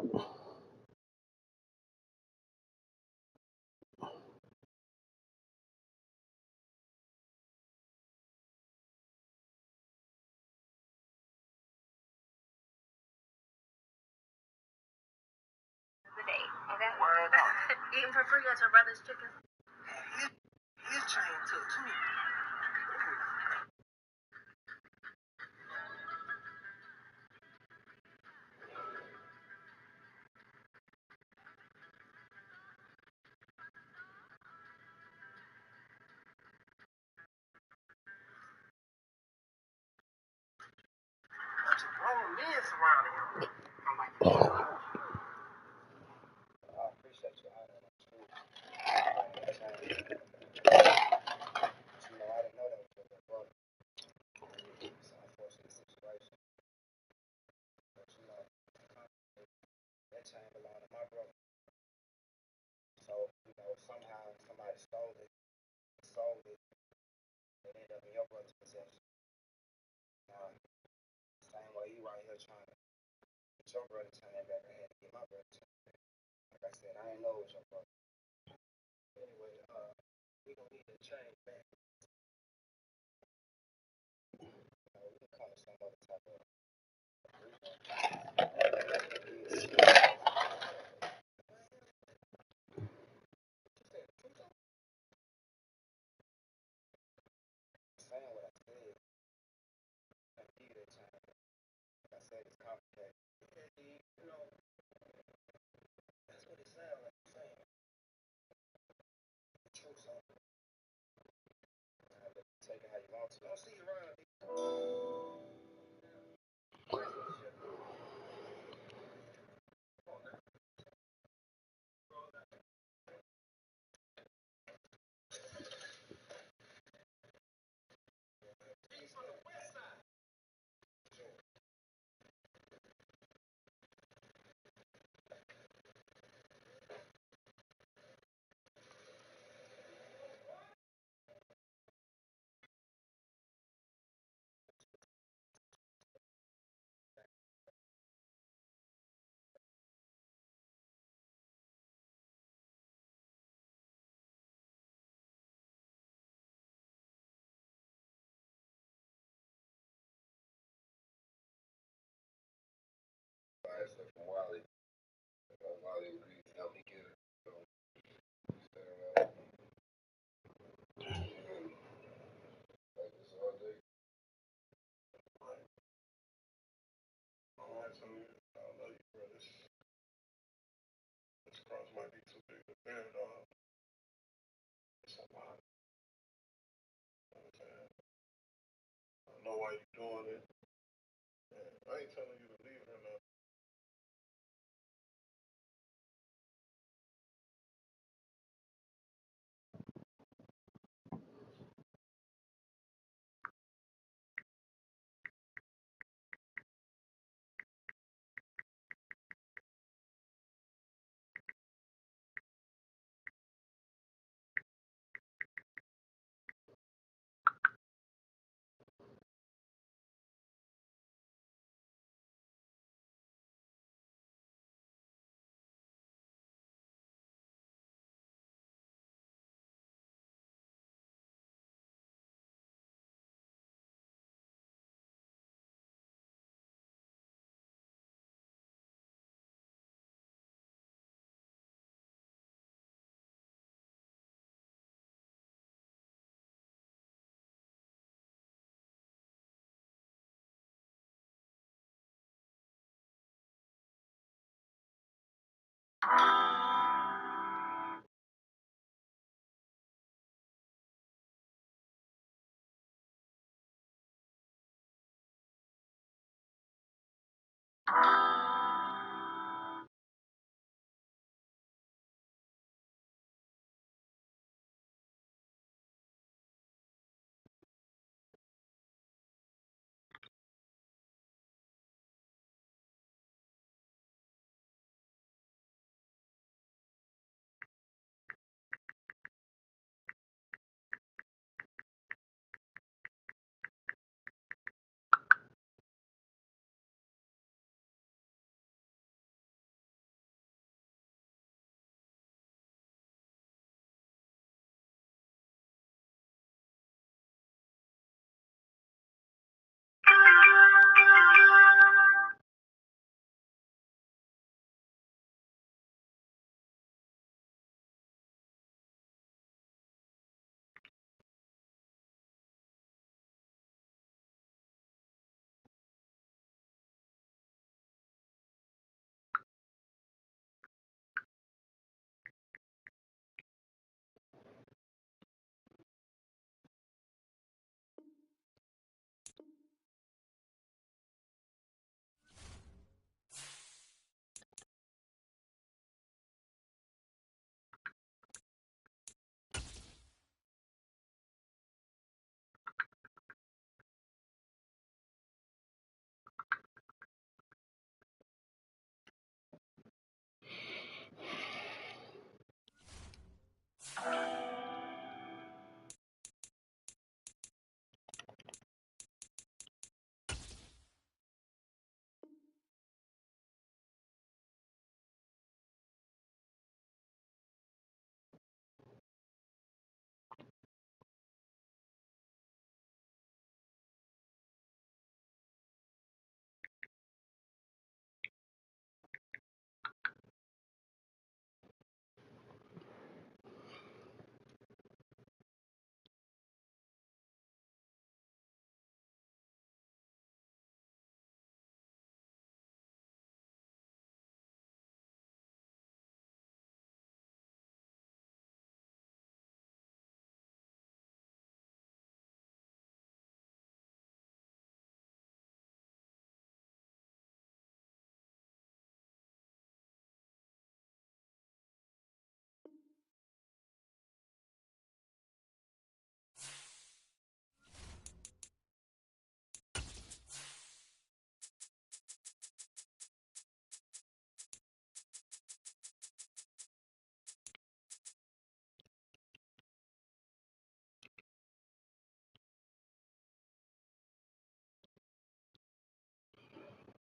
The day, okay? Word up. Eating for free at your brother's chicken. His chain took too. Bunch of grown men surrounding him. I'm like, I appreciate you honoring that too. You know, I didn't know that was your brother. It's an unfortunate situation. But you know, that chain belonged to my brother. So, you know, somehow somebody stole it, sold it, and ended up in your brother's possession. Same way you right here trying to get your brother chain back, I had to get my brother chain back. Like I said, I ain't know it was your brother. Anyway, we gonna need the chain back. We can come to some other type of saying what I said. I give you that chain. Like I said, it's complicated. You know, that's what it sounds like you're saying. The truth, so take it how you want to. Don't see you around. Stuff from Wally. Wally agreed to help me get it. So, like this all day. Alright, so I love you, bro. This cross might be too big to bear, dog. It's a lot. You know what I'm saying? I don't know why you're doing it. And I ain't telling you to leave her now.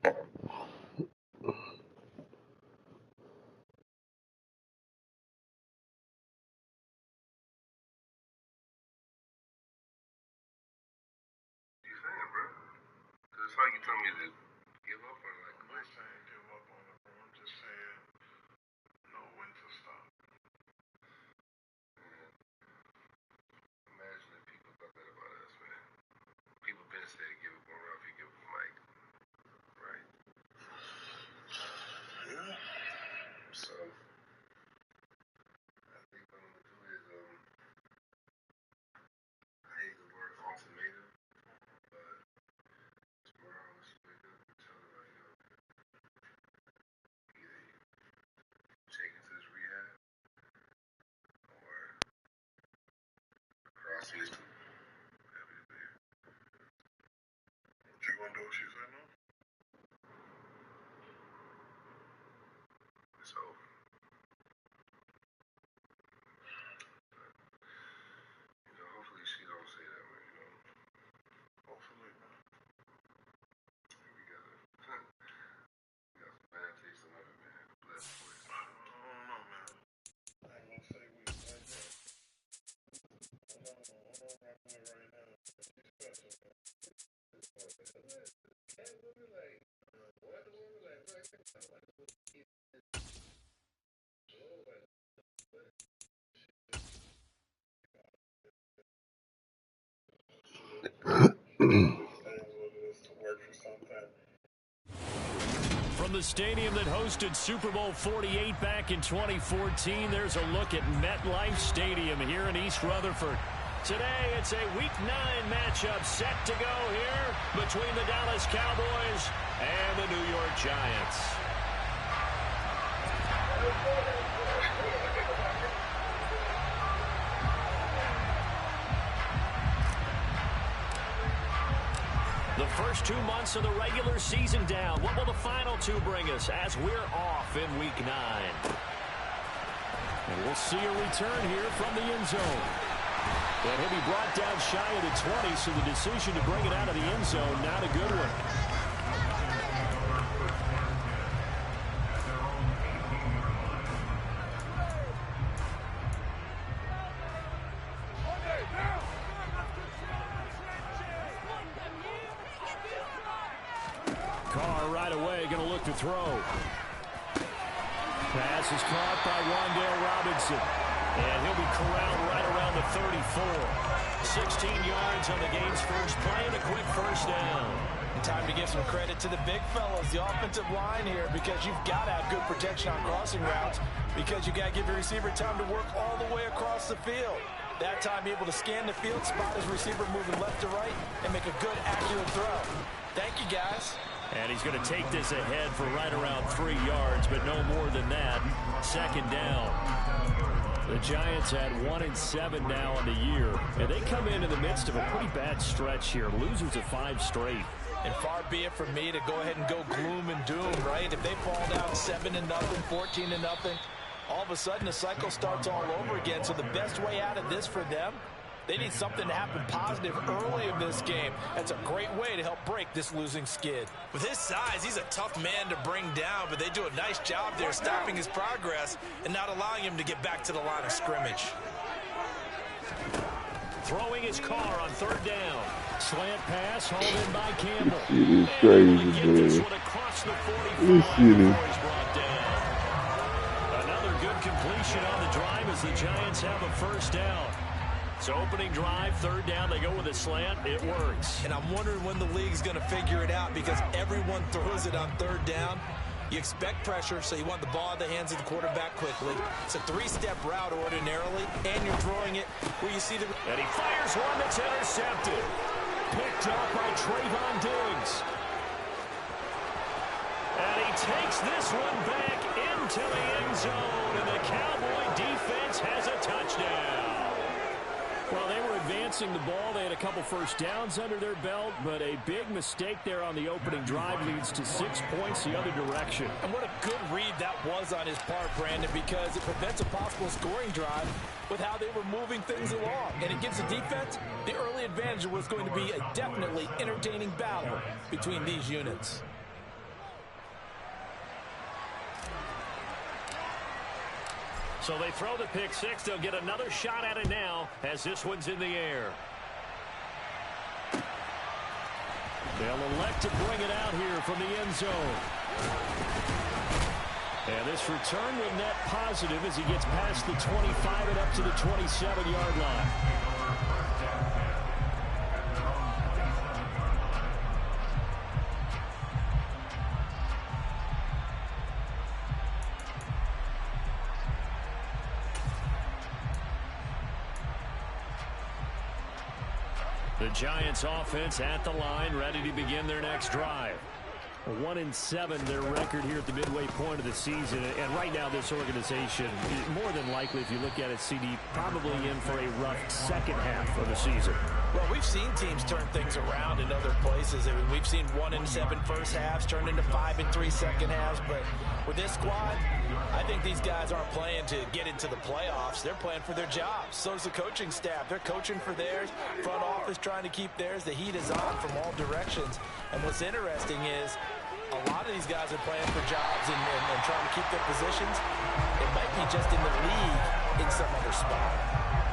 It's like you told me to give up on like. I'm not saying give up on it, bro. I'm just saying know when to stop. Man, imagine if people thought that about us, man. People been saying give up on Ralphie, give up on Mike, right? Yeah. So I think what I'm gonna do is I hate the word ultimatum, but tomorrow let's wake up and tell them like, either you take it to this rehab or cross these two. What you gonna do if she say no? It's over. You know, hopefully she don't say that, man, you know. Hopefully, man. We got some bad taste in it, man. Bless boys. I don't know, man. I ain't gonna say we like that. Hold on right now. She's special, man. Cat woman, like, what the woman, like, bro, I like what he did. Oh, like, what? From the stadium that hosted Super Bowl 48 back in 2014, there's a look at MetLife Stadium here in East Rutherford. Today, it's a Week 9 matchup set to go here between the Dallas Cowboys and the New York Giants. The first 2 months of the regular season down. What will the final 2 bring us as we're off in Week 9? And we'll see a return here from the end zone. And he'll be brought down shy of the 20, so the decision to bring it out of the end zone, not a good one. Carr right away going to look to throw. Pass is caught by Wan'Dale Robinson. And he'll be corralled right around the 34. 16 yards on the game's first play and a quick first down. Time to give some credit to the big fellas, the offensive line here, because you've got to have good protection on crossing routes, because you got to give your receiver time to work all the way across the field. That time able to scan the field, spot his receiver moving left to right, and make a good, accurate throw. Thank you, guys. And he's going to take this ahead for right around 3 yards, but no more than that. Second down. The Giants had 1-7 now on the year, and they come in the midst of a pretty bad stretch here. Losers of 5 straight. And far be it from me to go ahead and go gloom and doom, right? If they fall down 7-0, 14-0, all of a sudden the cycle starts all over again. So the best way out of this for them, they need something to happen positive early in this game. That's a great way to help break this losing skid. With his size, he's a tough man to bring down, but they do a nice job there stopping his progress and not allowing him to get back to the line of scrimmage. Throwing his Carr on third down. Slant pass, hauled in by Campbell. It is crazy, man. This shit is... Another good completion on the drive as the Giants have a first down. So opening drive, third down, they go with a slant. It works. And I'm wondering when the league's going to figure it out, because everyone throws it on third down. You expect pressure, so you want the ball in the hands of the quarterback quickly. It's a 3-step route ordinarily, and you're throwing it where you see the... And he fires one that's intercepted. Picked up by Trayvon Diggs. And he takes this one back into the end zone, and the Cowboy defense has a touchdown. Well, they were advancing the ball. They had a couple first downs under their belt, but a big mistake there on the opening drive leads to 6 points the other direction. And what a good read that was on his part, Brandon, because it prevents a possible scoring drive with how they were moving things along. And it gives the defense the early advantage. Was going to be a definitely entertaining battle between these units. So they throw the pick six. They'll get another shot at it now as this one's in the air. They'll elect to bring it out here from the end zone. And this return will net positive as he gets past the 25 and up to the 27-yard line. The Giants offense at the line, ready to begin their next drive. 1-7 their record here at the midway point of the season. And right now this organization, more than likely, if you look at it, CD, probably in for a rough second half of the season. Well, we've seen teams turn things around in other places. I mean, we've seen 1-7 first halves turn into 5-3 second halves. But with this squad, I think these guys aren't playing to get into the playoffs. They're playing for their jobs. So is the coaching staff. They're coaching for theirs. Front office trying to keep theirs. The heat is on from all directions. And what's interesting is a lot of these guys are playing for jobs and trying to keep their positions. It might be just in the league in some other spot.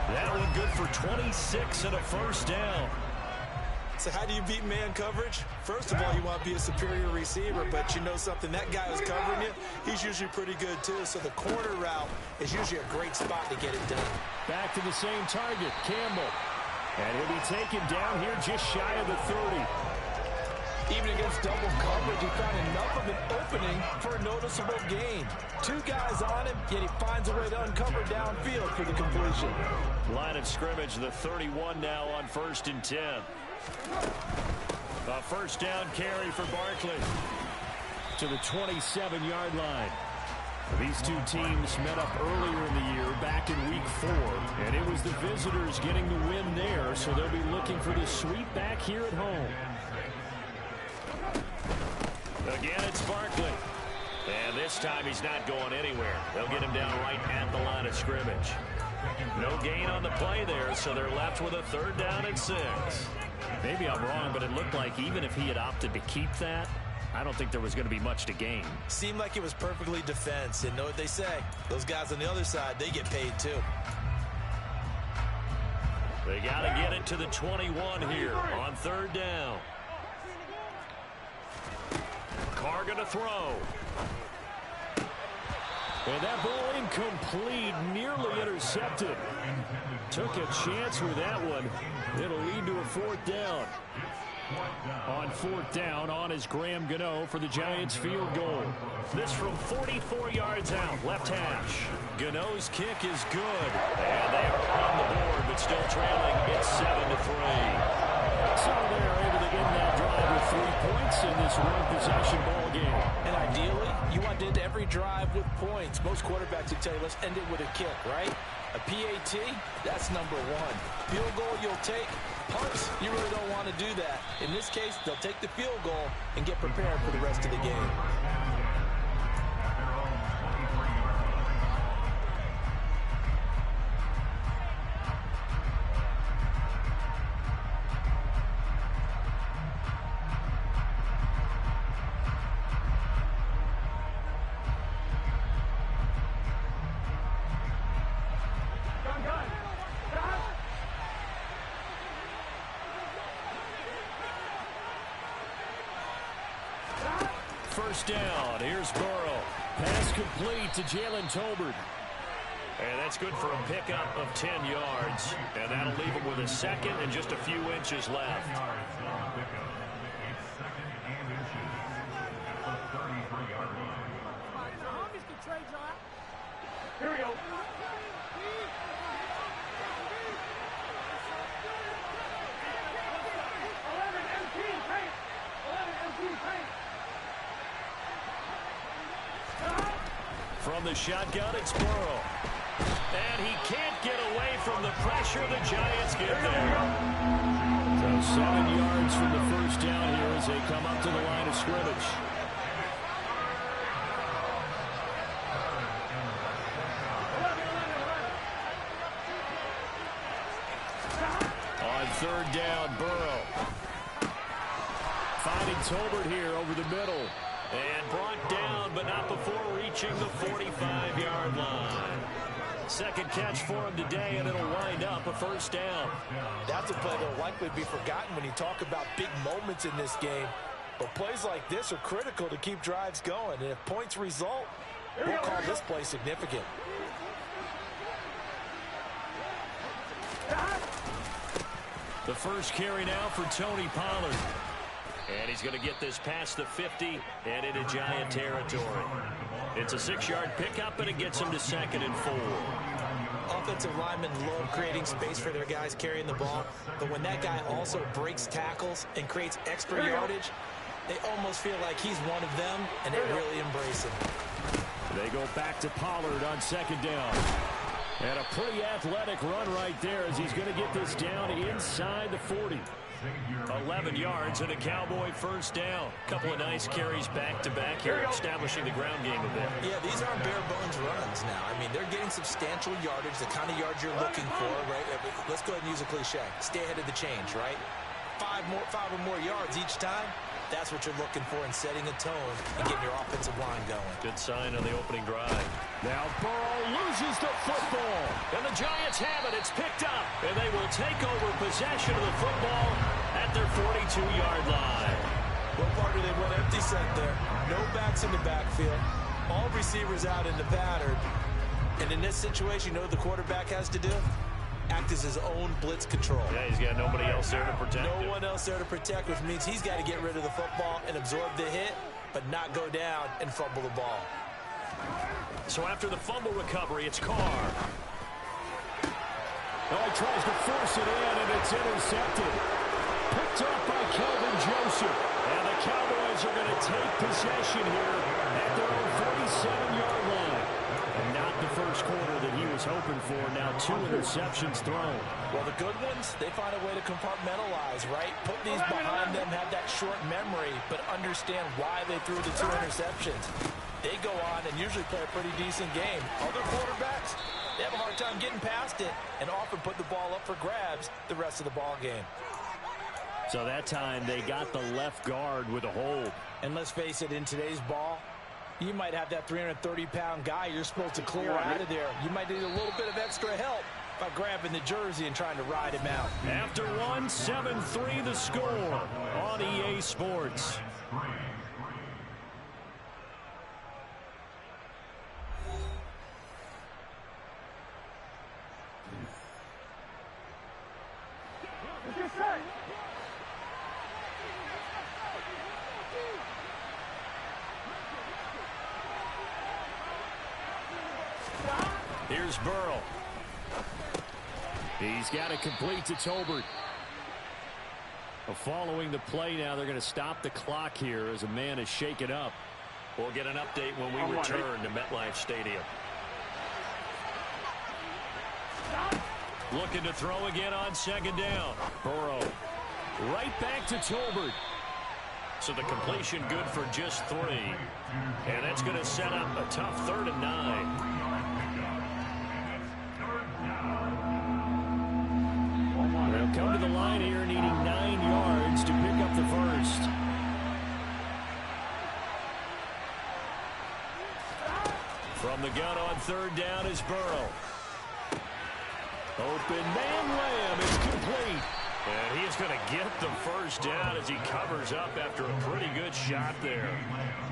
That one good for 26 and a first down. So how do you beat man coverage? First of all, you want to be a superior receiver, but you know something, that guy who's covering you, he's usually pretty good too. So the corner route is usually a great spot to get it done. Back to the same target, Campbell. And he'll be taken down here just shy of the 30. Even against double coverage, he found enough of an opening for a noticeable gain. Two guys on him, yet he finds a way to uncover downfield for the completion. Line of scrimmage, the 31 now on 1st and 10. A first down carry for Barkley to the 27-yard line. These two teams met up earlier in the year, back in week 4, and it was the visitors getting the win there, so they'll be looking for the sweep back here at home. Again, it's Barkley. And this time he's not going anywhere. They'll get him down right at the line of scrimmage. No gain on the play there, so they're left with a 3rd down and 6. Maybe I'm wrong, but it looked like even if he had opted to keep that, I don't think there was going to be much to gain. Seemed like it was perfectly defense. And know what they say? Those guys on the other side, they get paid too. They got to get it to the 21 here on 3rd down. Carr going to throw. And that ball incomplete, nearly intercepted. Took a chance with that one. It'll lead to a 4th down. On 4th down, on is Graham Gano for the Giants field goal. This from 44 yards out, left hash. Gano's kick is good. And they are on the board, but still trailing. It's 7-3. So they're able to end that drive with 3 points in this one-possession ball game. And ideally, you want to end every drive with points. Most quarterbacks would tell you, let's end it with a kick, right? A PAT, that's number 1. Field goal you'll take. Punts, you really don't want to do that. In this case, they'll take the field goal and get prepared for the rest of the game. First down. Here's Burrow. Pass complete to Jalen Tolbert. And that's good for a pickup of 10 yards. And that'll leave him with a 2nd and just a few inches left. Here we go. From the shotgun, it's Burrow. And he can't get away from the pressure. The Giants get there. So 7 yards from the first down here as they come up to the line of scrimmage. On 3rd down, Burrow. Finding Tolbert here over the middle. And brought down, but not before reaching the 45-yard line. Second catch for him today, and it'll wind up a first down. That's a play that will likely be forgotten when you talk about big moments in this game. But plays like this are critical to keep drives going. And if points result, we'll call this play significant. The first carry now for Tony Pollard. And he's going to get this past the 50 and into Giant territory. It's a 6-yard pickup, and it gets him to 2nd and 4. Offensive linemen love creating space for their guys carrying the ball. But when that guy also breaks tackles and creates extra yardage, they almost feel like he's one of them, and they really embrace him. They go back to Pollard on 2nd down. And a pretty athletic run right there as he's going to get this down inside the 40. 11 yards and a Cowboy first down. Couple of nice carries back-to-back here, establishing the ground game a bit. Yeah, these aren't bare-bones runs now. I mean, they're getting substantial yardage, the kind of yards you're looking for, right? Let's go ahead and use a cliche. Stay ahead of the change, right? Five or more yards each time. That's what you're looking for in setting a tone and getting your offensive line going. Good sign on the opening drive. Now Burrow loses the football. And the Giants have it. It's picked up. And they will take over possession of the football at their 42-yard line. Well, partner, they went empty set there. No backs in the backfield. All receivers out in the pattern. And in this situation, you know what the quarterback has to do? Act as his own blitz control. Yeah, he's got nobody else there to protect him. No one else there to protect, which means he's got to get rid of the football and absorb the hit, but not go down and fumble the ball. So after the fumble recovery, it's Carr. Oh, he tries to force it in, and it's intercepted. Picked up by Kelvin Joseph. And the Cowboys are going to take possession here at their own 47-yard line. And not the first quarter that he was hoping for. Now 2 interceptions thrown. Well, the good ones, they find a way to compartmentalize, right? Put these behind them, have that short memory, but understand why they threw the 2 interceptions. They go on and usually play a pretty decent game. Other quarterbacks, they have a hard time getting past it and often put the ball up for grabs the rest of the ball game. So that time they got the left guard with a hold. And let's face it, in today's ball, you might have that 330-pound guy you're supposed to clear out of there. You might need a little bit of extra help by grabbing the jersey and trying to ride him out. After 1, 7-3 the score on EA Sports. Here's Burrow. He's got it complete to Tolbert. Following the play now, they're going to stop the clock here as a man is shaken up. We'll get an update when we return to MetLife Stadium. Looking to throw again on 2nd down. Burrow right back to Tolbert. So the completion good for just 3. And that's going to set up a tough 3rd and 9. They'll come to the line here needing 9 yards to pick up the first. From the gun on 3rd down is Burrow. Open man Lamb is complete. And he is going to get the first down as he covers up after a pretty good shot there.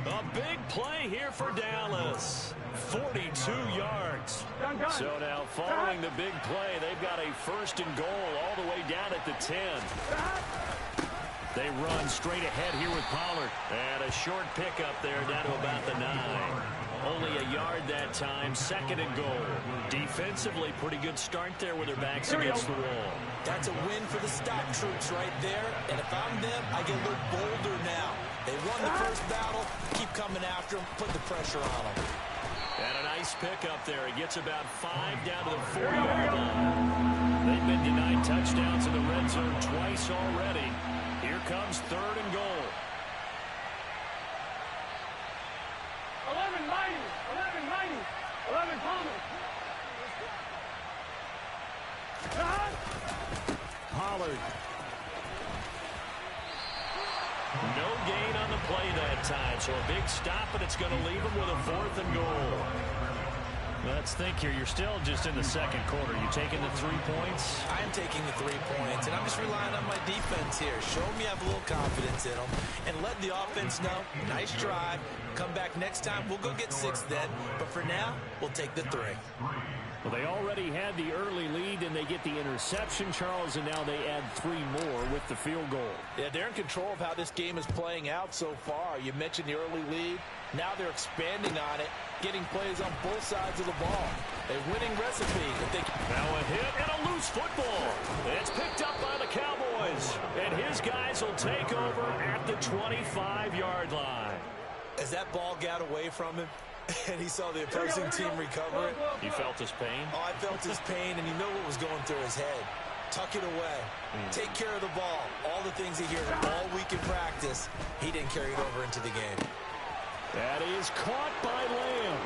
A big play here for Dallas. 42 yards. So now following the big play, they've got a 1st and goal all the way down at the 10. They run straight ahead here with Pollard. And a short pickup there down to about the 9. Only a yard that time, 2nd and goal. Defensively, pretty good start there with their backs against the wall. That's a win for the stock troops right there. And if I'm them, I get a little bolder now. They won the first battle. Keep coming after them. Put the pressure on them. And a nice pickup there. He gets about 5 down to the 4-yard line. They've been denied touchdowns in the red zone twice already. Here comes 3rd and goal. 11 Thomas. Pollard. No gain on the play that time, so a big stop, and it's going to leave him with a 4th and goal. Let's think here. You're still just in the second quarter. You taking the 3 points? I am taking the 3 points, and I'm just relying on my defense here. Show me you have a little confidence in them, and let the offense know, nice drive. Come back next time. We'll go get 6 then. But for now, we'll take the 3. Well, they already had the early lead, and they get the interception, Charles, and now they add 3 more with the field goal. Yeah, they're in control of how this game is playing out so far. You mentioned the early lead. Now they're expanding on it, getting plays on both sides of the ball. A winning recipe. Now a hit and a loose football. It's picked up by the Cowboys, and his guys will take over at the 25-yard line. As that ball got away from him, and he saw the opposing team recover it. You felt his pain? Oh, I felt his pain, and you know what was going through his head. Tuck it away. Take care of the ball. All the things he hears all week in practice, he didn't carry it over into the game. That is caught by Lamb.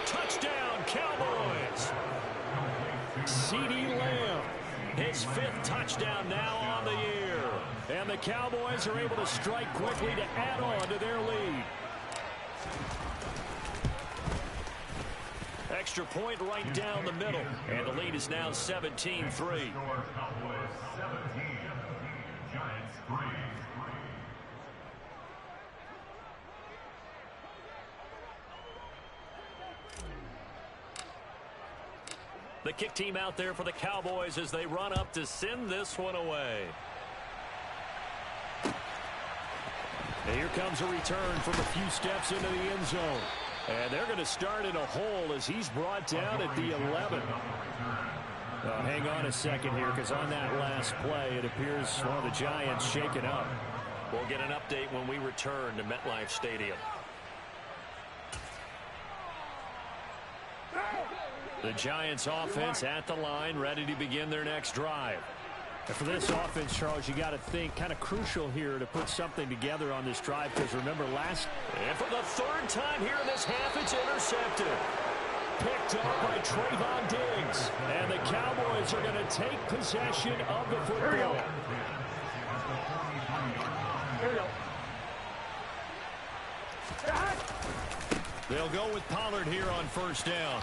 Touchdown, Cowboys. CeeDee Lamb, his 5th touchdown now on the year. And the Cowboys are able to strike quickly to add on to their lead. Extra point right down the middle. And the lead is now 17-3. Cowboys 17, Giants 3. The kick team out there for the Cowboys as they run up to send this one away. And here comes a return from a few steps into the end zone. And they're going to start in a hole as he's brought down at the 11. Hang on a second here, because on that last play, it appears one of the Giants shaken up. We'll get an update when we return to MetLife Stadium. The Giants offense at the line, ready to begin their next drive. And for this offense, Charles, you got to think kind of crucial here to put something together on this drive, because remember last... And for the 3rd time here in this half, it's intercepted. Picked up by Trayvon Diggs. And the Cowboys are going to take possession of the football. Here we go. They'll go with Pollard here on 1st down.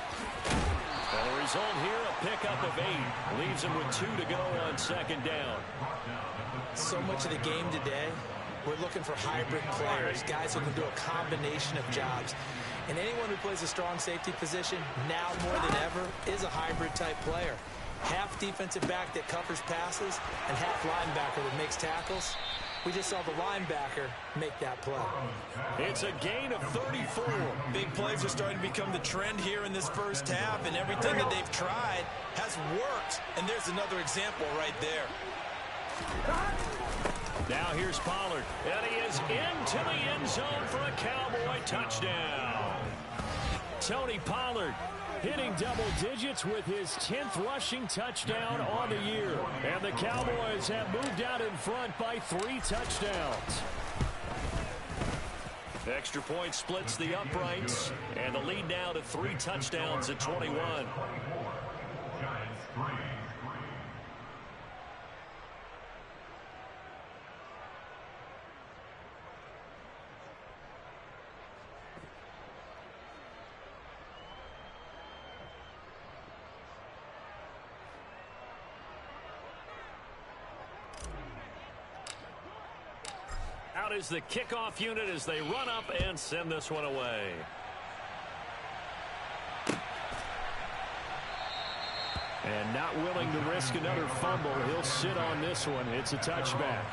And the result here, a pickup of 8. Leaves him with 2 to go on 2nd down. So much of the game today, we're looking for hybrid players, guys who can do a combination of jobs. And anyone who plays a strong safety position, now more than ever, is a hybrid-type player. Half defensive back that covers passes and half linebacker that makes tackles. We just saw the linebacker make that play. It's a gain of 34. Big plays are starting to become the trend here in this first half, and everything that they've tried has worked. And there's another example right there. Now here's Pollard, and he is into the end zone for a Cowboy touchdown. Tony Pollard hitting double digits with his 10th rushing touchdown on the year. And the Cowboys have moved out in front by 3 touchdowns. Extra point splits the uprights, and the lead now to 3 touchdowns at 21. Giants 3. Out is the kickoff unit as they run up and send this one away. And not willing to risk another fumble, he'll sit on this one. It's a touchback.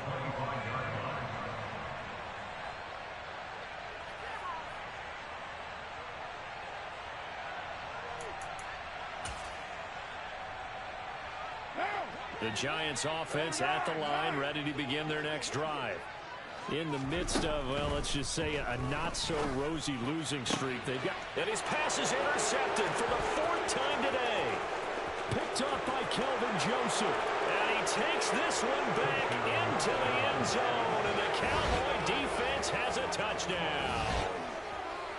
The Giants offense at the line, ready to begin their next drive. In the midst of, well, let's just say a not-so-rosy losing streak. They've got, and his pass is intercepted for the 4th time today. Picked up by Kelvin Joseph. And he takes this one back into the end zone. And the Cowboy defense has a touchdown.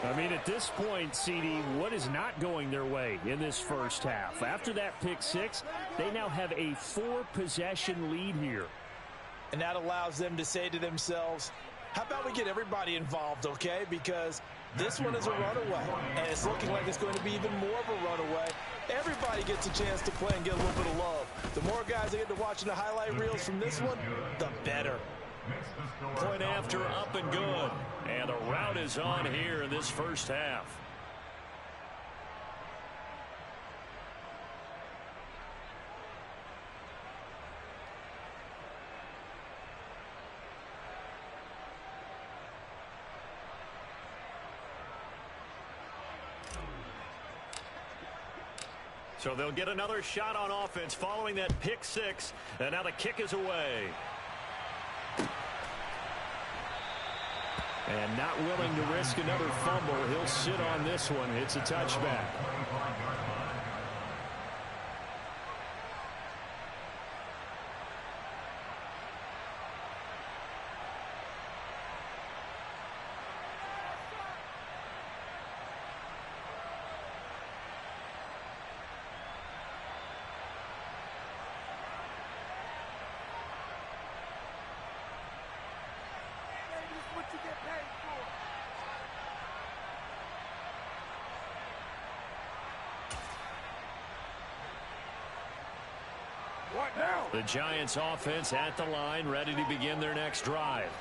I mean, at this point, CD, what is not going their way in this first half? After that pick 6, they now have a 4-possession lead here. And that allows them to say to themselves, how about we get everybody involved, okay? Because This one is a runaway, and it's looking like it's going to be even more of a runaway. Everybody gets a chance to play and get a little bit of love. The more guys that get to watching the highlight reels from this one, the better. Point after, up and good. And the rout is on here in this first half. So they'll get another shot on offense following that pick six. And now the kick is away. And not willing to risk another fumble. He'll sit on this one. It's a touchback. The Giants offense at the line, ready to begin their next drive.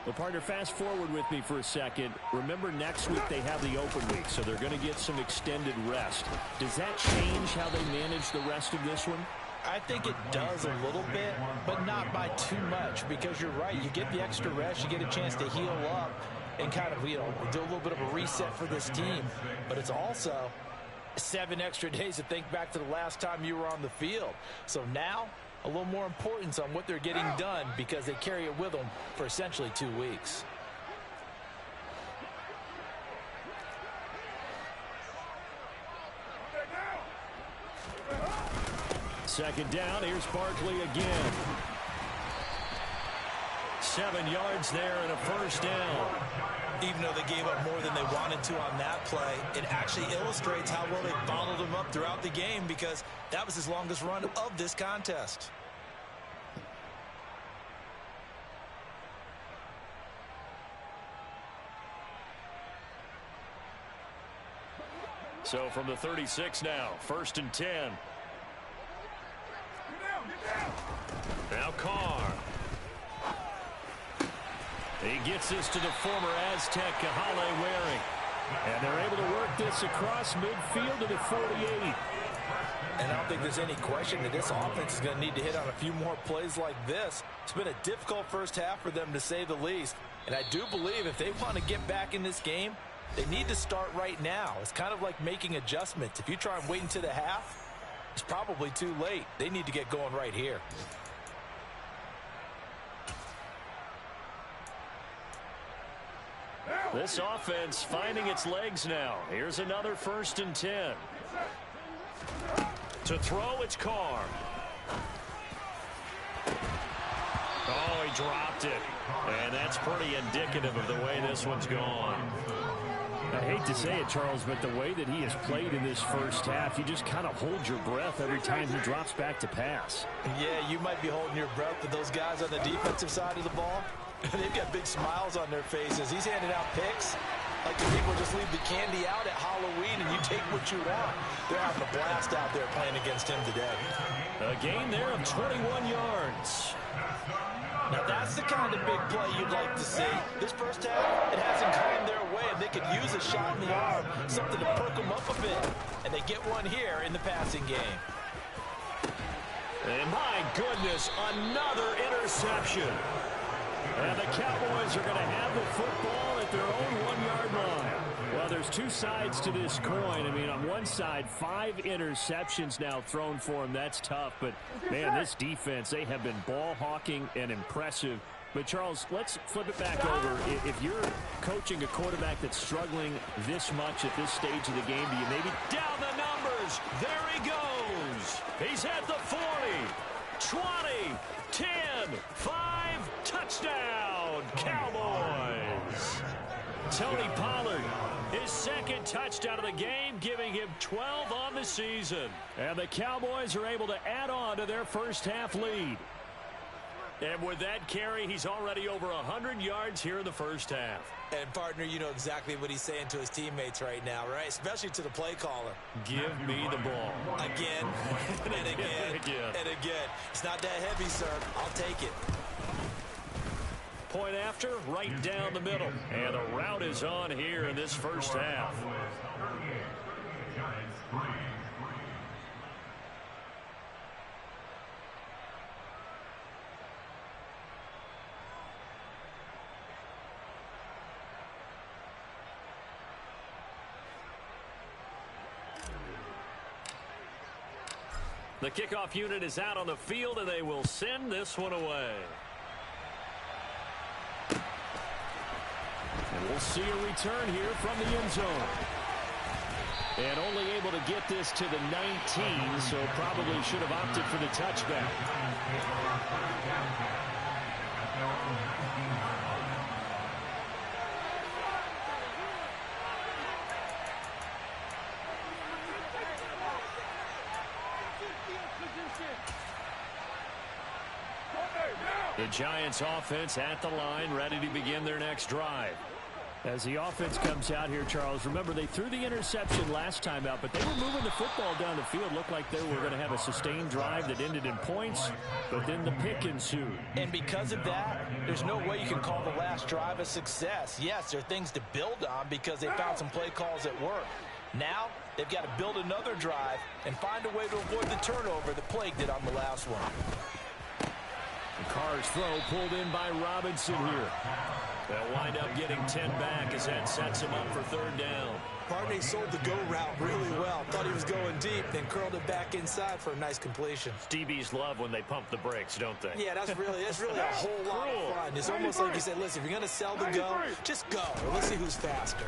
Well, partner, fast forward with me for a second. Remember, next week they have the open week, so they're going to get some extended rest. Does that change how they manage the rest of this one? I think it does a little bit, but not by too much, because you're right. You get the extra rest, you get a chance to heal up and kind of, do a little bit of a reset for this team. But it's also 7 extra days to think back to the last time you were on the field. So now, a little more importance on what they're getting done because they carry it with them for essentially 2 weeks. Second down, here's Barkley again. 7 yards there and a first down. Even though they gave up more than they wanted to on that play, it actually illustrates how well they bottled him up throughout the game because that was his longest run of this contest. So from the 36 now, 1st and 10. Now Carr. He gets this to the former Aztec, Kahale Waring. And they're able to work this across midfield to the 48. And I don't think there's any question that this offense is going to need to hit on a few more plays like this. It's been a difficult first half for them, to say the least. And I do believe if they want to get back in this game, they need to start right now. It's kind of like making adjustments. If you try and wait until the half, it's probably too late. They need to get going right here. This offense finding its legs now. Here's another 1st and 10. To throw, it's Carr. Oh, he dropped it. And that's pretty indicative of the way this one's gone. I hate to say it, Charles, but the way that he has played in this first half, you just kind of hold your breath every time he drops back to pass. Yeah, you might be holding your breath, but those guys on the defensive side of the ball, they've got big smiles on their faces. He's handing out picks like the people just leave the candy out at Halloween and you take what you want. They're having a blast out there playing against him today. A gain there of 21 yards. Now that's the kind of big play you'd like to see. This first half, it hasn't gone their way, and they could use a shot in the arm, something to perk them up a bit. And they get one here in the passing game. And my goodness, another interception. And the Cowboys are going to have the football at their own 1-yard line. Well, there's 2 sides to this coin. I mean, on one side, 5 interceptions now thrown for them. That's tough. But, man, this defense, they have been ball hawking and impressive. But, Charles, let's flip it back over. If you're coaching a quarterback that's struggling this much at this stage of the game, do you maybe down the numbers? There he goes. He's at the 40, 20, 10, 5, touchdown, Cowboys. Tony Pollard, his 2nd touchdown of the game, giving him 12 on the season. And the Cowboys are able to add on to their first half lead. And with that carry, he's already over 100 yards here in the first half. And, partner, you know exactly what he's saying to his teammates right now, right? Especially to the play caller. Give me the ball. Again, and again, and again. It's not that heavy, sir. I'll take it. Point after, right down the middle. And the route is on here in this first half. Giants 3. The kickoff unit is out on the field, and they will send this one away. And we'll see a return here from the end zone. And only able to get this to the 19, so probably should have opted for the touchback. The Giants offense at the line, ready to begin their next drive. As the offense comes out here, Charles, remember they threw the interception last time out, but they were moving the football down the field. Looked like they were going to have a sustained drive that ended in points, but then the pick ensued. And because of that, there's no way you can call the last drive a success. Yes, there are things to build on because they found some play calls at work. Now, they've got to build another drive and find a way to avoid the turnover that plagued it on the last one. Carr's throw pulled in by Robinson here. They'll wind up getting 10 back as that sets him up for third down. Partner sold the go route really well. Thought he was going deep, then curled it back inside for a nice completion. DBs love when they pump the brakes, don't they? Yeah, that's really a whole lot of fun. It's almost like you said, listen, if you're going to sell the go, just go. Let's see who's faster.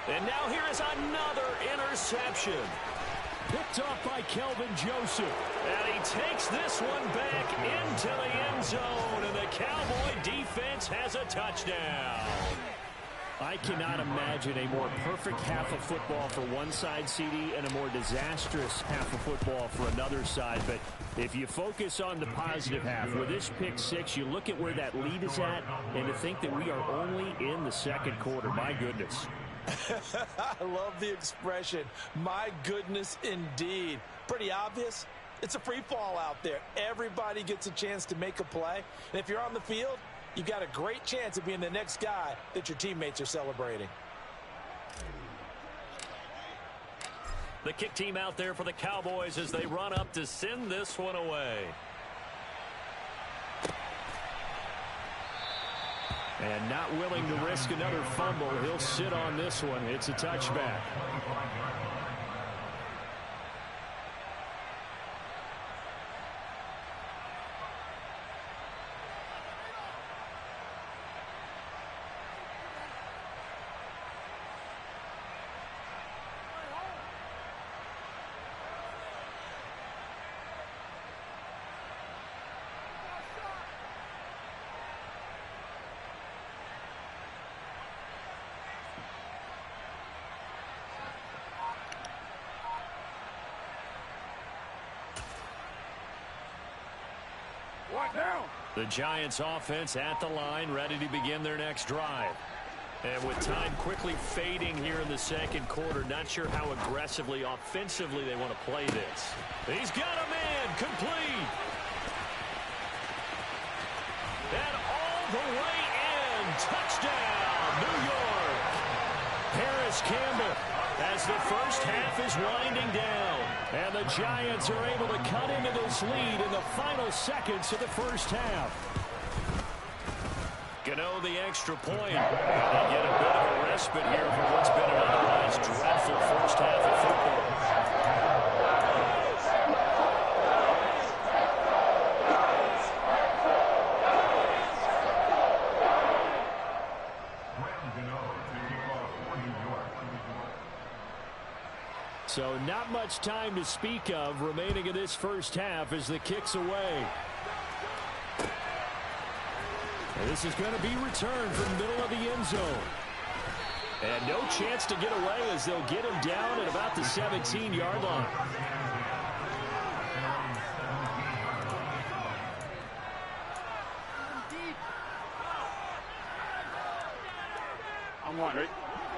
And now here is another interception. Picked off by Kelvin Joseph. And he takes this one back into the end zone, and the Cowboy defense has a touchdown. I cannot imagine a more perfect half of football for one side, CD, and a more disastrous half of football for another side. But if you focus on the positive half, with this pick six, you look at where that lead is at, and to think that we are only in the second quarter. My goodness. I love the expression. My goodness, indeed. Pretty obvious. It's a free fall out there. Everybody gets a chance to make a play. And if you're on the field, you've got a great chance of being the next guy that your teammates are celebrating. The kick team out there for the Cowboys as they run up to send this one away. And not willing to risk another fumble, he'll sit on this one. It's a touchback. The Giants offense at the line, ready to begin their next drive. And with time quickly fading here in the second quarter, not sure how aggressively, offensively they want to play this. He's got a man, complete. And all the way in, touchdown, New York. Harris Campbell as the first half is winding down. And the Giants are able to cut into this lead in the final seconds of the first half. Gano the extra point. They get a bit of a respite here from what's been an otherwise dreadful first half of football. So not much time to speak of remaining in this first half as the kick's away. And this is going to be returned from the middle of the end zone. And no chance to get away as they'll get him down at about the 17-yard line.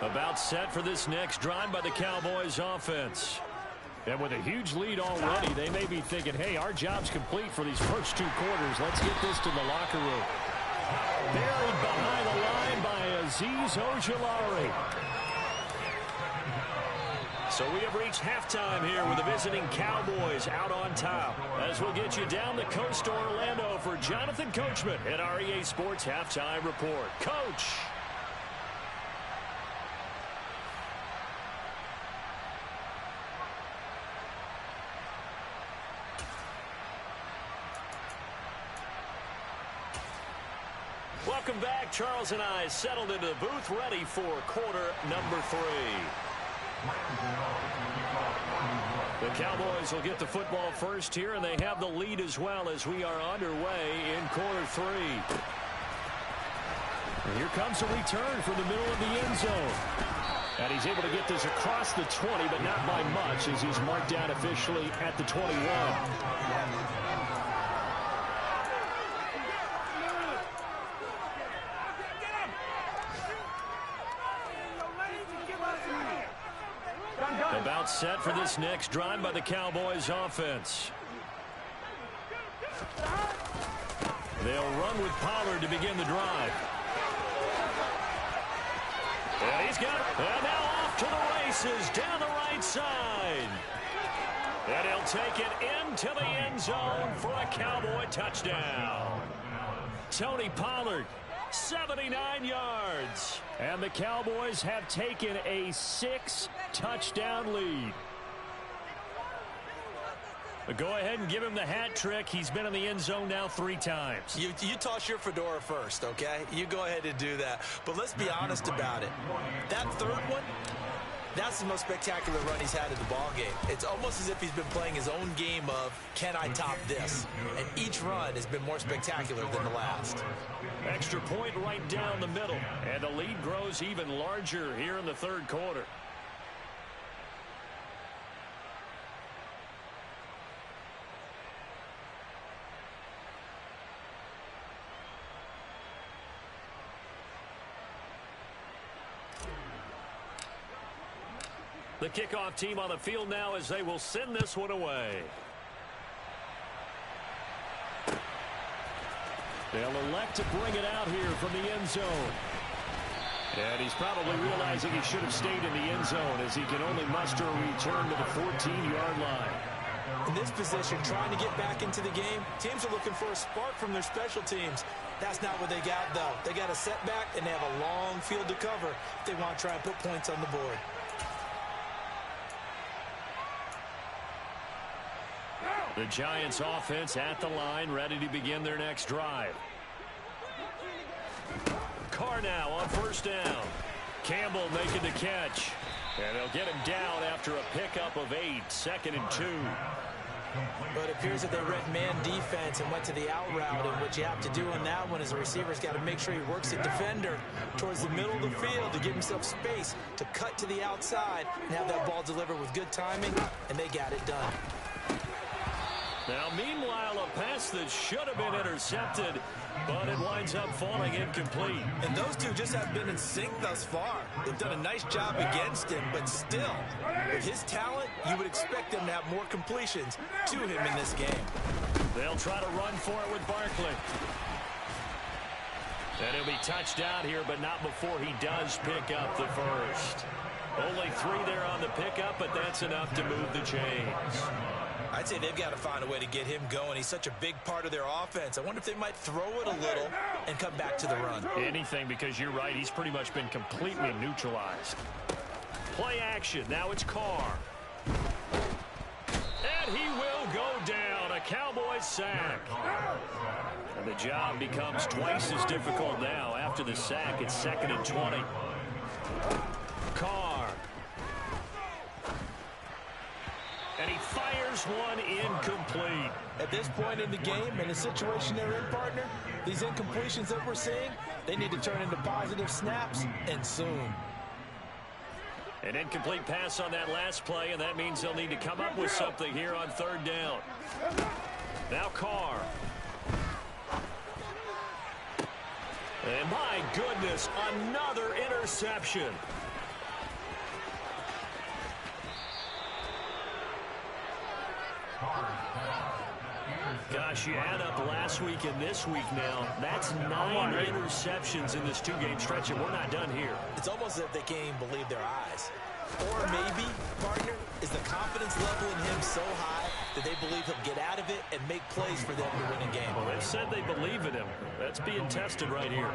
About set for this next drive by the Cowboys offense. And with a huge lead already, they may be thinking, hey, our job's complete for these first 2 quarters. Let's get this to the locker room. Buried behind the line by Azeez Ojulari. So we have reached halftime here with the visiting Cowboys out on top. As we'll get you down the coast to Orlando for Jonathan Coachman at our EA Sports Halftime Report. Coach. Welcome back. Charles and I settled into the booth, ready for quarter number 3. The Cowboys will get the football first here, and they have the lead as well as we are underway in quarter 3. And here comes a return from the middle of the end zone. And he's able to get this across the 20, but not by much, as he's marked down officially at the 21. About set for this next drive by the Cowboys offense. They'll run with Pollard to begin the drive. And he's got it. And now off to the races down the right side. And he'll take it into the end zone for a Cowboy touchdown. Tony Pollard, 79 yards. And the Cowboys have taken a 6-touchdown lead. But go ahead and give him the hat trick. He's been in the end zone now 3 times. You toss your fedora first, okay? You go ahead and do that. But let's be honest about it. That third one, that's the most spectacular run he's had in the ballgame. It's almost as if he's been playing his own game of, can I top this? And each run has been more spectacular than the last. Extra point right down the middle. And the lead grows even larger here in the third quarter. The kickoff team on the field now as they will send this one away. They'll elect to bring it out here from the end zone. And he's probably realizing he should have stayed in the end zone as he can only muster a return to the 14-yard line. In this position, trying to get back into the game, teams are looking for a spark from their special teams. That's not what they got, though. They got a setback, and they have a long field to cover if they want to try and put points on the board. The Giants offense at the line, ready to begin their next drive. Carr now on first down. Campbell making the catch. And they'll get him down after a pickup of 8, 2nd and 2. But it appears that they read man defense and went to the out route, and what you have to do on that one is the receiver's got to make sure he works the defender towards the middle of the field to give himself space to cut to the outside and have that ball delivered with good timing, and they got it done. Now, meanwhile, a pass that should have been intercepted, but it winds up falling incomplete. And those two just have been in sync thus far. They've done a nice job against him, but still, with his talent, you would expect them to have more completions to him in this game. They'll try to run for it with Barkley. And he'll be touched out here, but not before he does pick up the first. Only 3 there on the pickup, but that's enough to move the chains. I'd say they've got to find a way to get him going. He's such a big part of their offense. I wonder if they might throw it a little and come back to the run. Anything, because you're right. He's pretty much been completely neutralized. Play action. Now it's Carr. And he will go down. A Cowboys sack. And the job becomes twice as difficult now. After the sack, it's 2nd and 20. Carr. And he fires one incomplete. At this point in the game, in the situation they're in, partner, these incompletions that we're seeing, they need to turn into positive snaps, and soon. An incomplete pass on that last play, and that means they'll need to come up with something here on 3rd down. Now Carr. And My goodness, another interception. Gosh, you add up last week and this week now, that's 9 interceptions in this 2-game stretch, and we're not done here. It's almost as if they can't even believe their eyes. Or maybe, partner, is the confidence level in him so high that they believe he'll get out of it and make plays for them to win a game. Well, they've said they believe in him. That's being tested right here.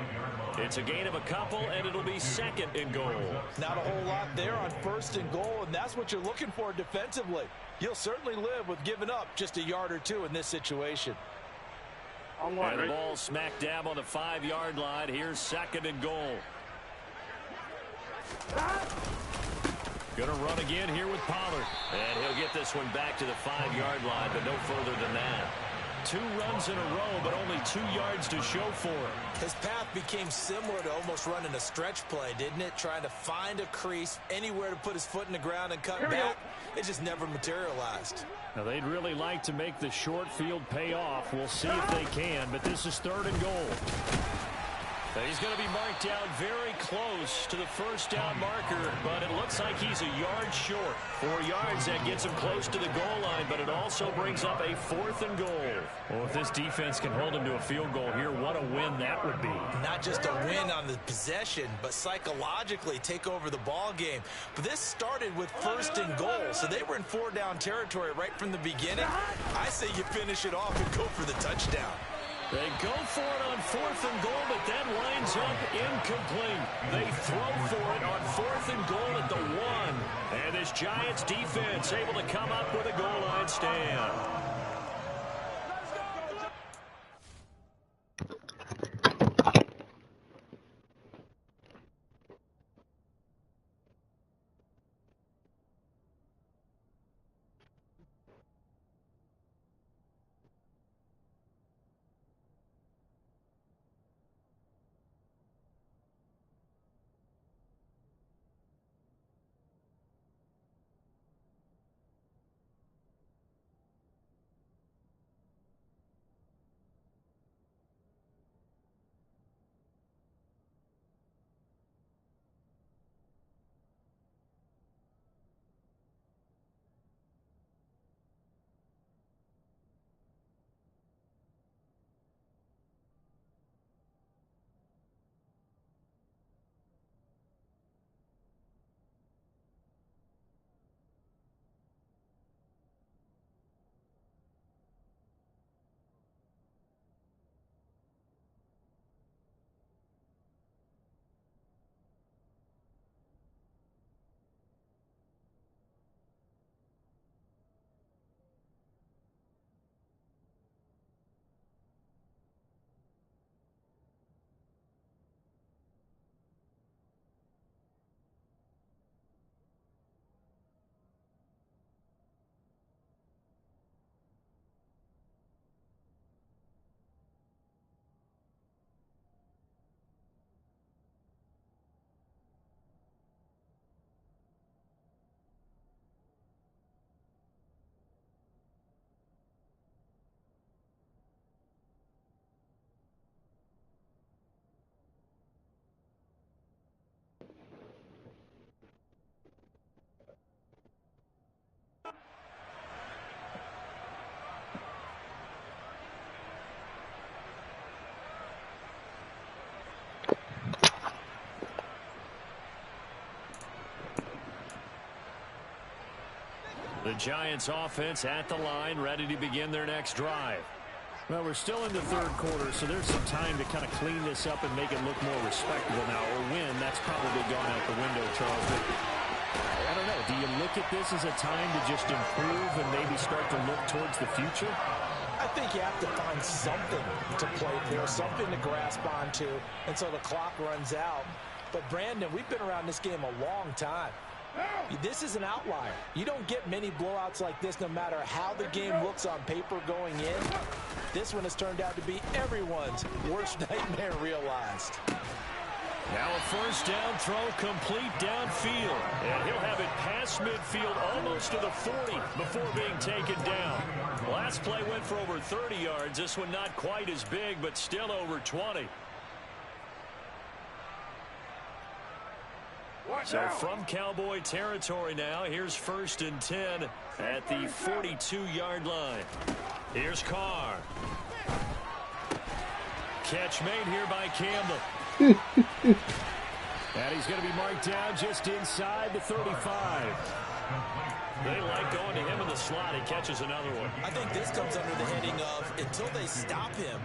It's a gain of a couple, and it'll be 2nd and goal. Not a whole lot there on 1st and goal, and that's what you're looking for defensively. You'll certainly live with giving up just a yard or two in this situation. And the ball smack dab on the 5-yard line. Here's 2nd and goal. Gonna run again here with Pollard. And he'll get this one back to the 5-yard line, but no further than that. 2 runs in a row, but only 2 yards to show for him. His path became similar to almost running a stretch play, didn't it? Trying to find a crease, anywhere to put his foot in the ground and cut back. It just never materialized. Now, they'd really like to make the short field pay off. We'll see if they can, but this is 3rd and goal. And he's going to be marked down very close to the 1st down marker, but it looks like he's a yard short. 4 yards, that gets him close to the goal line, but it also brings up a 4th and goal. Well, if this defense can hold him to a field goal here, what a win that would be. Not just a win on the possession, but psychologically take over the ball game. But this started with 1st and goal, so they were in 4-down territory right from the beginning. I say you finish it off and go for the touchdown. They go for it on 4th and goal, but that winds up incomplete. They throw for it on 4th and goal at the 1. And this Giants defense able to come up with a goal line stand. The Giants offense at the line, ready to begin their next drive. Well, we're still in the 3rd quarter, so there's some time to kind of clean this up and make it look more respectable now. Or win, that's probably gone out the window, Charles. But I don't know. Do you look at this as a time to just improve and maybe start to look towards the future? I think you have to find something to play for, something to grasp onto until the clock runs out. But, Brandon, we've been around this game a long time. This is an outlier. You don't get many blowouts like this no matter how the game looks on paper going in. This one has turned out to be everyone's worst nightmare realized. Now a 1st down throw complete downfield. And he'll have it past midfield almost to the 40 before being taken down. Last play went for over 30 yards. This one not quite as big, but still over 20. So from Cowboy territory now, here's 1st and 10 at the 42-yard line. Here's Carr. Catch made here by Campbell. And he's going to be marked down just inside the 35. They like going to him in the slot. He catches another one. I think this comes under the heading of until they stop him,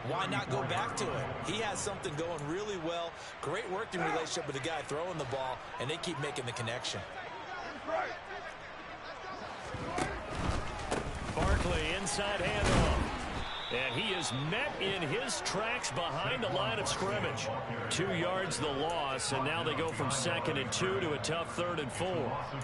why not go back to him? He has something going really well. Great working relationship with the guy throwing the ball, and they keep making the connection. Barkley inside handoff. And he is met in his tracks behind the line of scrimmage. 2 yards the loss, and now they go from 2nd and 2 to a tough 3rd and 4.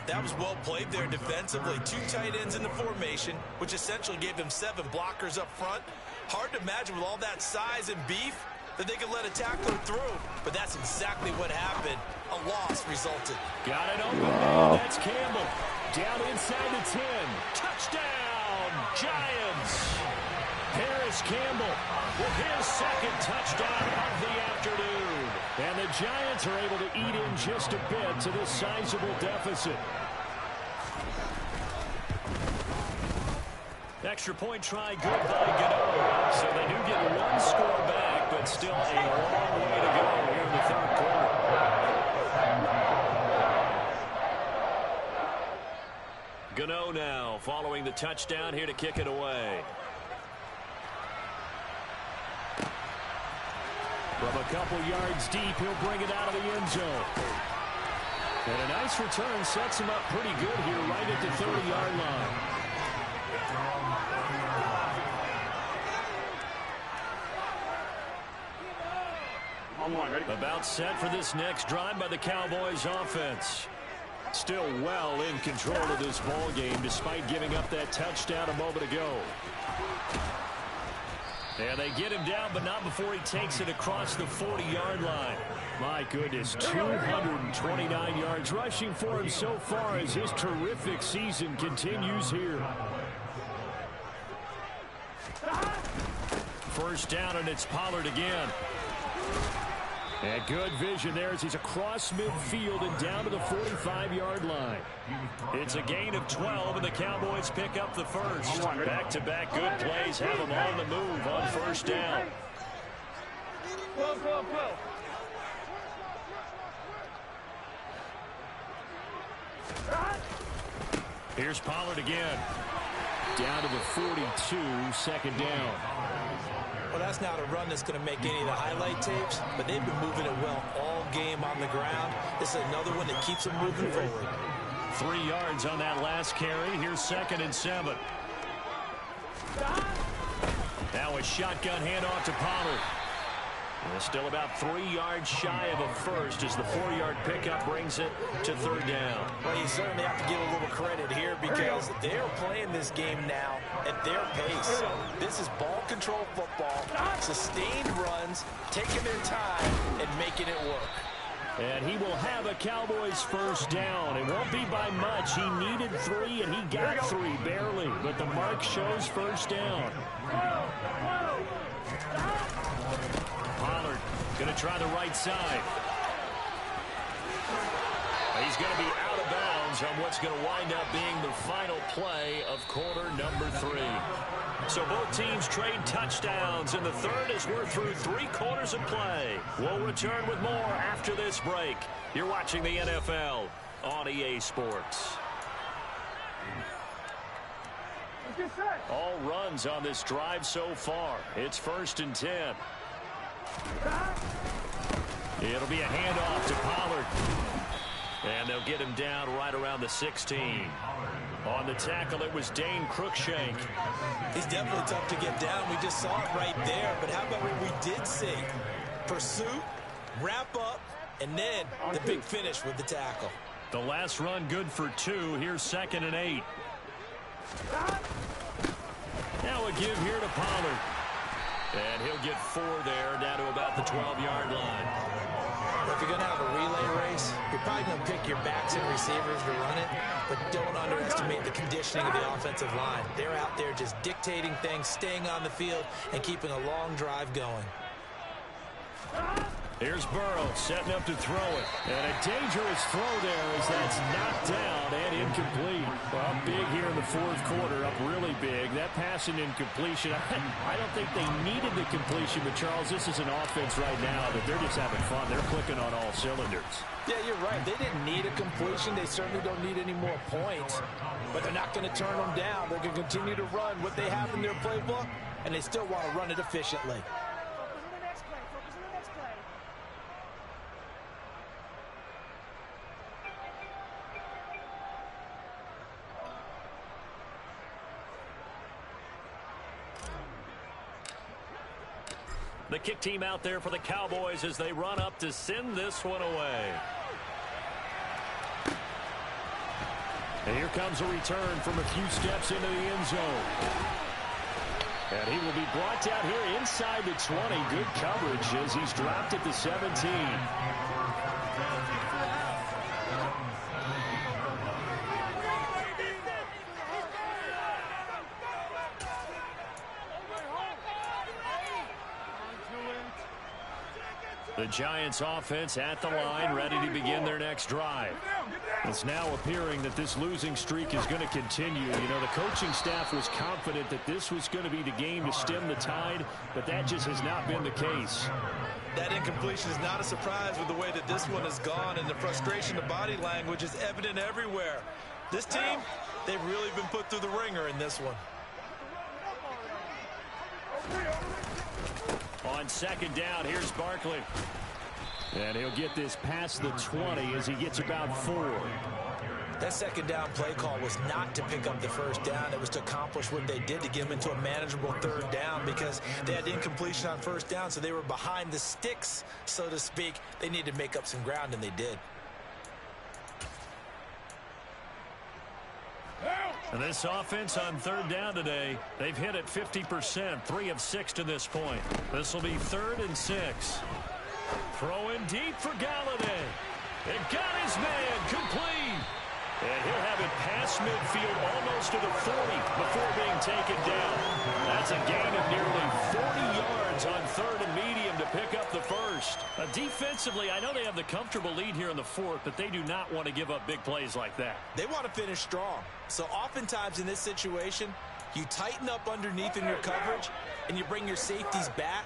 That was well played there defensively. 2 tight ends in the formation, which essentially gave them 7 blockers up front. Hard to imagine with all that size and beef that they could let a tackler through, but that's exactly what happened. A loss resulted. Got it open. Wow. That's Campbell. Down inside the 10. Touchdown, Giants. Harris Campbell with his 2nd touchdown of the afternoon. And the Giants are able to eat in just a bit to this sizable deficit. Extra point try good by Gano. So they do get 1 score back, but still a long way to go here in the 3rd quarter. Gano now following the touchdown here to kick it away. From a couple yards deep, he'll bring it out of the end zone. And a nice return sets him up pretty good here right at the 30-yard line. About set for this next drive by the Cowboys offense. Still well in control of this ball game despite giving up that touchdown a moment ago. And they get him down, but not before he takes it across the 40-yard line. My goodness, 229 yards rushing for him so far as his terrific season continues here. 1st down, and it's Pollard again. And good vision there as he's across midfield and down to the 45-yard line. It's a gain of 12, and the Cowboys pick up the 1st. Back-to-back good plays have them on the move on 1st down. Here's Pollard again. Down to the 42, 2nd down. Well, that's not a run that's going to make any of the highlight tapes, but they've been moving it well all game on the ground. This is another one that keeps them moving forward. 3 yards on that last carry. Here's 2nd and 7. Now a shotgun handoff to Pollard. And still about 3 yards shy of a first as the 4-yard pickup brings it to 3rd down. Well, you certainly have to give a little credit here because they're playing this game now at their pace. This is ball control football, sustained runs, taking their time and making it work. And he will have a Cowboys 1st down. It won't be by much. He needed 3, and he got 3, barely. But the mark shows 1st down. Pollard going to try the right side. He's going to be out of bounds on what's going to wind up being the final play of quarter number 3. So both teams trade touchdowns in the 3rd as we're through 3 quarters of play. We'll return with more after this break. You're watching the NFL on EA Sports. All runs on this drive so far. It's 1st and 10. It'll be a handoff to Pollard. And they'll get him down right around the 16. On the tackle, it was Dane Cruikshank. He's definitely tough to get down. We just saw it right there. But how about what we did see? Pursuit, wrap up, and then the big finish with the tackle. The last run good for 2. Here's 2nd and 8. Now a give here to Pollard. And he'll get 4 there, down to about the 12-yard line. If you're going to have a relay race, you're probably going to pick your backs and receivers to run it, but don't underestimate the conditioning of the offensive line. They're out there just dictating things, staying on the field, and keeping a long drive going. Here's Burrow setting up to throw it. And a dangerous throw there as that's knocked down and incomplete. Well, big here in the fourth quarter, up really big. That pass and incompletion, I don't think they needed the completion, but Charles, this is an offense right now that they're just having fun. They're clicking on all cylinders. Yeah, you're right. They didn't need a completion. They certainly don't need any more points, but they're not going to turn them down. They're going to continue to run what they have in their playbook, and they still want to run it efficiently. The kick team out there for the Cowboys as they run up to send this one away. And here comes a return from a few steps into the end zone. And he will be brought down here inside the 20. Good coverage as he's dropped at the 17. The Giants offense at the line, ready to begin their next drive. It's now appearing that this losing streak is going to continue. You know, the coaching staff was confident that this was going to be the game to stem the tide, but that just has not been the case. That incompletion is not a surprise with the way that this one has gone, and the frustration, the body language is evident everywhere. This team, they've really been put through the ringer in this one. On second down, here's Barkley. And he'll get this past the 20 as he gets about 4. That second down play call was not to pick up the first down. It was to accomplish what they did to get them into a manageable third down because they had incompletion on first down, so they were behind the sticks, so to speak. They needed to make up some ground, and they did. And this offense on third down today, they've hit it 50%, 3 of 6 to this point. This will be 3rd and 6. Throwing deep for Galladay. It got his man complete. And he'll have it past midfield almost to the 40 before being taken down. That's a gain of nearly 40 yards on 3rd and medium to pick up the first. Defensively, I know they have the comfortable lead here in the 4th, but they do not want to give up big plays like that. They want to finish strong. So oftentimes in this situation, you tighten up underneath in your coverage and you bring your safeties back.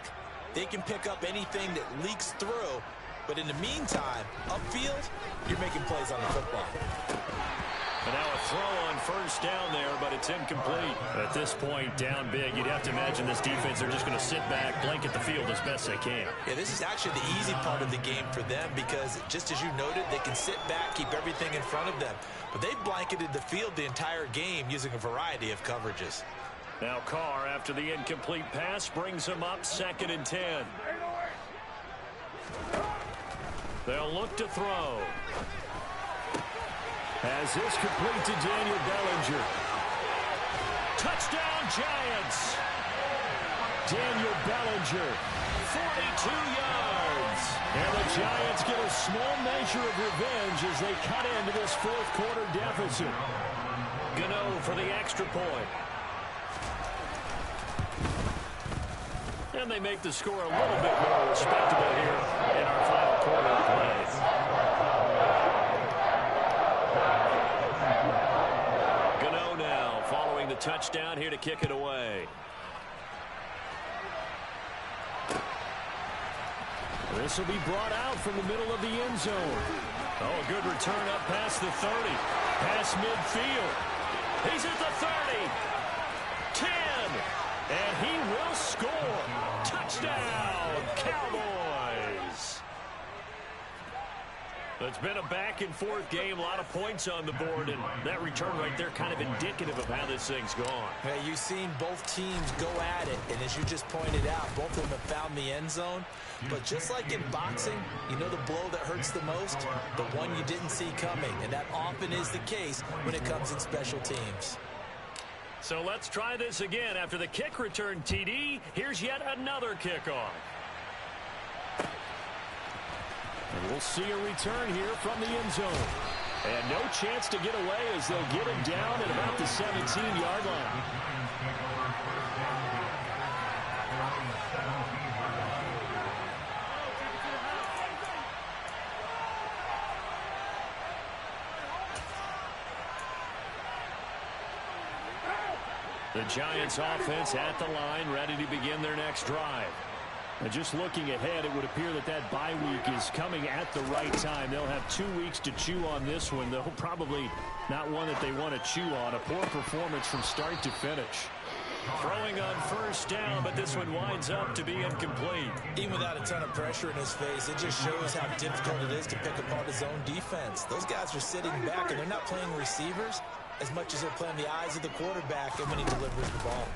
They can pick up anything that leaks through. But in the meantime, upfield, you're making plays on the football. And now a throw on first down there, but it's incomplete. At this point, down big, you'd have to imagine this defense, they're just going to sit back, blanket the field as best they can. Yeah, this is actually the easy part of the game for them because, just as you noted, they can sit back, keep everything in front of them. But they've blanketed the field the entire game using a variety of coverages. Now Carr, after the incomplete pass, brings him up 2nd and 10. They'll look to throw. As this complete to Daniel Bellinger. Touchdown, Giants. Daniel Bellinger, 42 yards. And the Giants get a small measure of revenge as they cut into this 4th quarter deficit. Gano for the extra point. And they make the score a little bit more respectable here in our final quarter of play. Gano now following the touchdown here to kick it away. This will be brought out from the middle of the end zone. Oh, a good return up past the 30. Past midfield. He's at the 30. 10. And he will score. Touchdown, Cowboys. It's been a back-and-forth game, a lot of points on the board, and that return right there kind of indicative of how this thing's gone. Hey, you've seen both teams go at it, and as you just pointed out, both of them have found the end zone. But just like in boxing, you know the blow that hurts the most? The one you didn't see coming, and that often is the case when it comes in special teams. So let's try this again. After the kick return, TD, here's yet another kickoff. And we'll see a return here from the end zone. And no chance to get away as they'll get him down at about the 17-yard line. The Giants offense at the line, ready to begin their next drive. And just looking ahead, it would appear that that bye week is coming at the right time. They'll have 2 weeks to chew on this one, though probably not one that they want to chew on. A poor performance from start to finish. Throwing on first down, but this one winds up to be incomplete. Even without a ton of pressure in his face, it just shows how difficult it is to pick apart his own defense. Those guys are sitting back, and they're not playing receivers as much as they're playing the eyes of the quarterback and when he delivers the ball.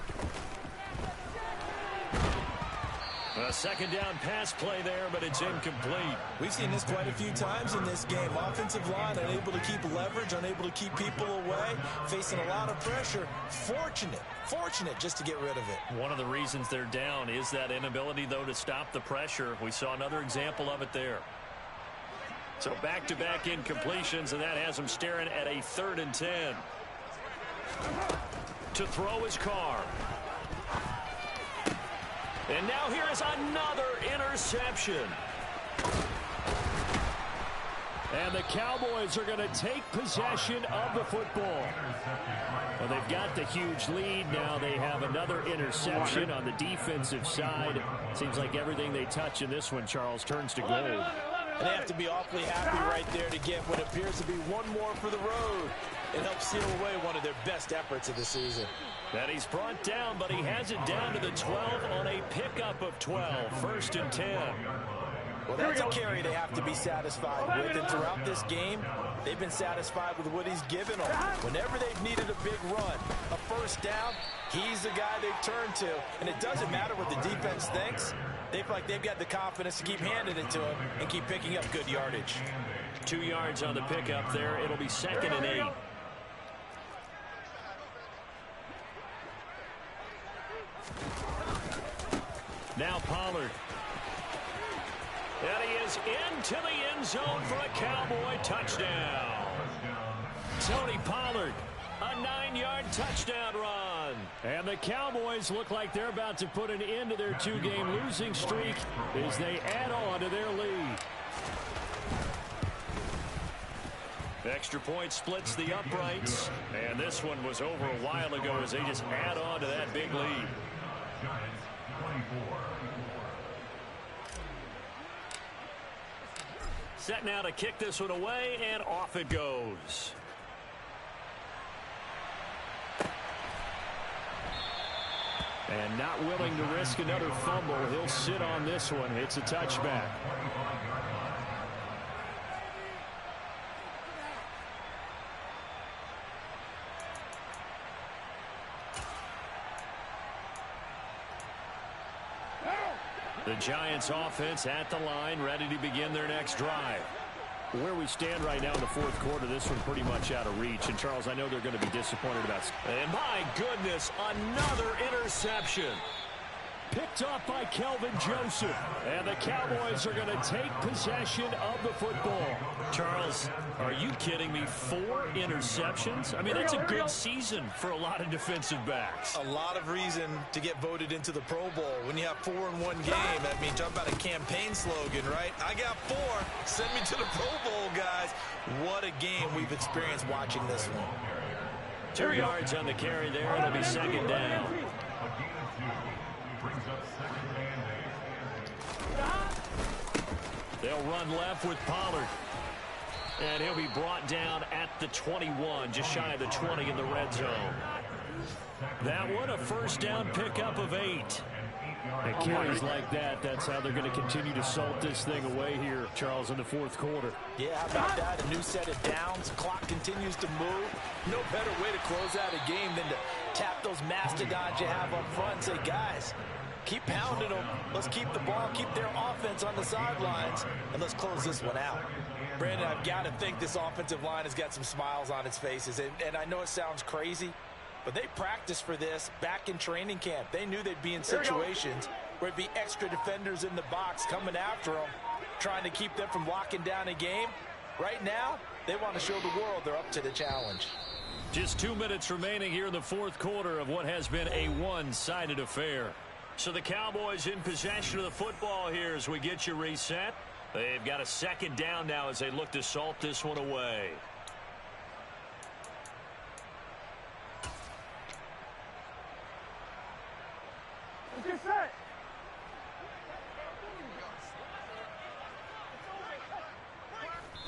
A second down pass play there, but it's incomplete. We've seen this quite a few times in this game. Offensive line unable to keep leverage, unable to keep people away, facing a lot of pressure. Fortunate just to get rid of it. One of the reasons they're down is that inability, though, to stop the pressure. We saw another example of it there. So back-to-back incompletions, and that has them staring at a 3rd and 10. To throw his Carr. And now here is another interception. And the Cowboys are going to take possession of the football. Well, they've got the huge lead. Now they have another interception on the defensive side. Seems like everything they touch in this one, Charles, turns to gold. And they have to be awfully happy right there to get what appears to be one more for the road. It helps seal away one of their best efforts of the season. And he's brought down, but he has it down to the 12 on a pickup of 12. 1st and 10. Well, that's a carry they have to be satisfied with. And throughout this game, they've been satisfied with what he's given them. Whenever they've needed a big run, a first down, he's the guy they've turned to. And it doesn't matter what the defense thinks. They feel like they've got the confidence to keep handing it to him and keep picking up good yardage. 2 yards on the pickup there. It'll be 2nd and 8. Now Pollard. And he is into the end zone for a Cowboy touchdown. Tony Pollard, a 9-yard touchdown run. And the Cowboys look like they're about to put an end to their 2-game losing streak as they add on to their lead. Extra point splits the uprights. And this one was over a while ago as they just add on to that big lead. Giants 24. Set now to kick this one away, and off it goes. And not willing to risk another fumble. He'll sit on this one. It's a touchback. The Giants offense at the line, ready to begin their next drive. Where we stand right now in the 4th quarter, this one pretty much out of reach. And, Charles, I know they're going to be disappointed about it. And, my goodness, another interception. Picked off by Kelvin Joseph. And the Cowboys are going to take possession of the football. Charles, are you kidding me? 4 interceptions? I mean, that's a good season for a lot of defensive backs. A lot of reason to get voted into the Pro Bowl. When you have 4 in one game, I mean, talk about a campaign slogan, right? I got 4. Send me to the Pro Bowl, guys. What a game we've experienced watching this one. 2 yards on the carry there. It'll be 2nd down. They'll run left with Pollard. And he'll be brought down at the 21, just shy of the 20 in the red zone. That one, a first down pickup of 8. And carries like that, that's how they're going to continue to salt this thing away here, Charles, in the 4th quarter. Yeah, how about that? A new set of downs. Clock continues to move. No better way to close out a game than to tap those mastodons you have up front and say, guys, keep pounding them. Let's keep the ball, keep their offense on the sidelines, and let's close this one out. Brandon, I've got to think this offensive line has got some smiles on its faces. And I know it sounds crazy, but they practiced for this back in training camp. They knew they'd be in situations where it'd be extra defenders in the box coming after them, trying to keep them from locking down a game. Right now, they want to show the world they're up to the challenge. Just 2 minutes remaining here in the 4th quarter of what has been a one-sided affair. So the Cowboys in possession of the football here as we get you reset. They've got a 2nd down now as they look to salt this one away.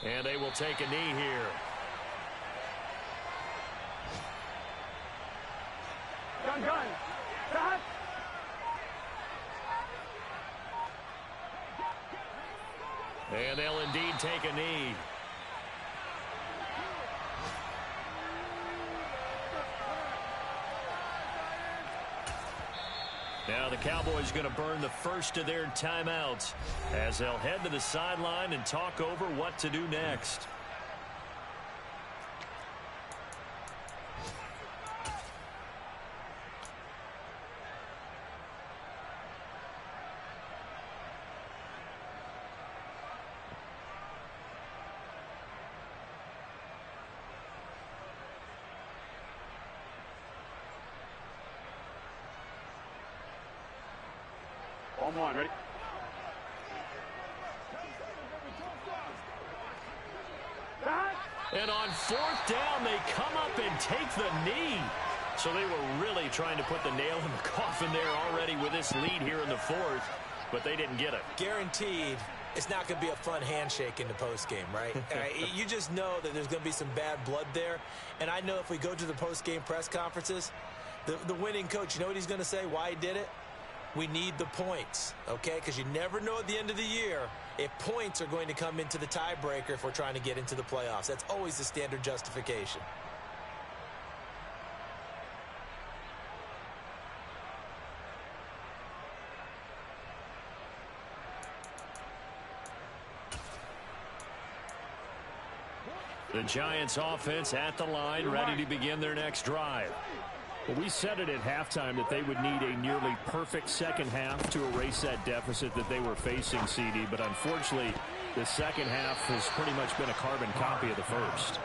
And they will take a knee here. Gun. And they'll indeed take a knee. Now the Cowboys going to burn the first of their timeouts as they'll head to the sideline and talk over what to do next. On one, ready? And on fourth down, they come up and take the knee. So they were really trying to put the nail in the coffin there already with this lead here in the fourth, but they didn't get it. Guaranteed it's not going to be a fun handshake in the postgame, right? You just know that there's going to be some bad blood there. And I know if we go to the postgame press conferences, the winning coach, you know what he's going to say, why he did it? We need the points, okay? Because you never know at the end of the year if points are going to come into the tiebreaker if we're trying to get into the playoffs. That's always the standard justification. The Giants offense at the line, ready to begin their next drive. Well, we said it at halftime that they would need a nearly perfect second half to erase that deficit that they were facing, CD. But unfortunately, the second half has pretty much been a carbon copy of the first.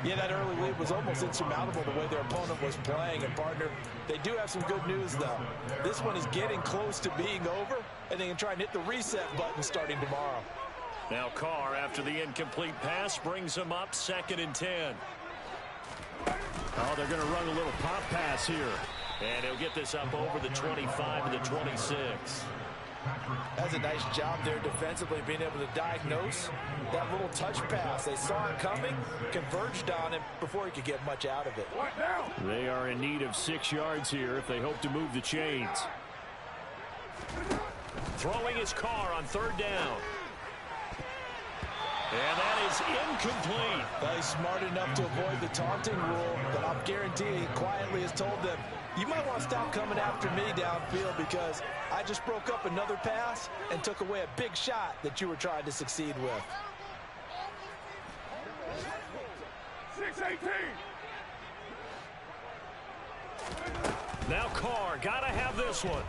Yeah, that early lead was almost insurmountable the way their opponent was playing. And, partner, they do have some good news, though. This one is getting close to being over, and they can try and hit the reset button starting tomorrow. Now Carr, after the incomplete pass, brings them up 2nd and 10. Oh, they're going to run a little pop pass here. And he'll get this up over the 25 to the 26. That's a nice job there defensively, being able to diagnose that little touch pass. They saw it coming, converged on him before he could get much out of it. They are in need of 6 yards here if they hope to move the chains. Throwing his Carr on 3rd down. And that is incomplete. Well, he's smart enough to avoid the taunting rule, but I'll guarantee he quietly has told them, you might want to stop coming after me downfield because I just broke up another pass and took away a big shot that you were trying to succeed with. 6-18. Now Carr, gotta have this one.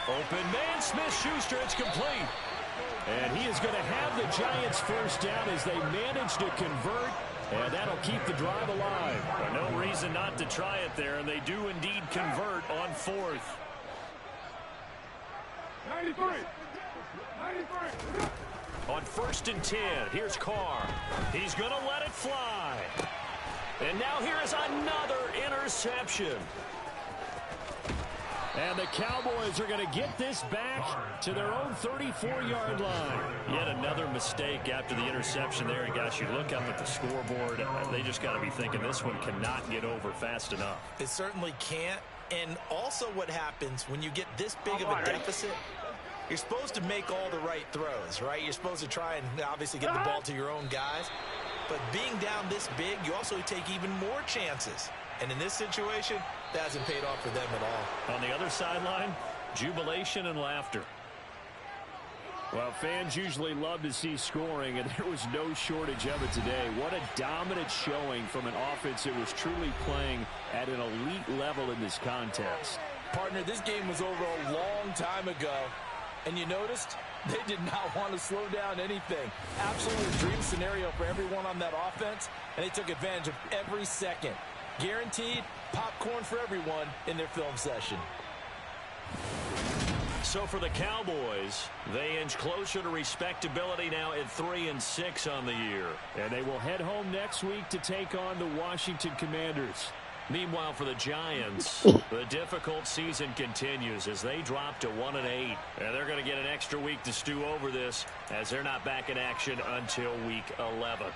Open man, Smith-Schuster, it's complete. And he is going to have the Giants first down as they manage to convert, and that'll keep the drive alive. No reason not to try it there, and they do indeed convert on 4th. 93. On 1st and 10, here's Carr. He's going to let it fly. And now here is another interception. And the Cowboys are going to get this back to their own 34-yard line. Yet another mistake after the interception there. And, guys, you look up at the scoreboard, they just got to be thinking this one cannot get over fast enough. It certainly can't. And also what happens when you get this big of a deficit, you're supposed to make all the right throws, right? You're supposed to try and obviously get the ball to your own guys. But being down this big, you also take even more chances. And in this situation, that hasn't paid off for them at all. On the other sideline, jubilation and laughter. Well, fans usually love to see scoring, and there was no shortage of it today. What a dominant showing from an offense that was truly playing at an elite level in this contest. Partner, this game was over a long time ago, and you noticed they did not want to slow down anything. Absolutely a dream scenario for everyone on that offense, and they took advantage of every second. Guaranteed popcorn for everyone in their film session. So for the Cowboys, they inch closer to respectability now at 3-6 on the year. And they will head home next week to take on the Washington Commanders. Meanwhile, for the Giants, the difficult season continues as they drop to 1-8. And they're going to get an extra week to stew over this as they're not back in action until week 11.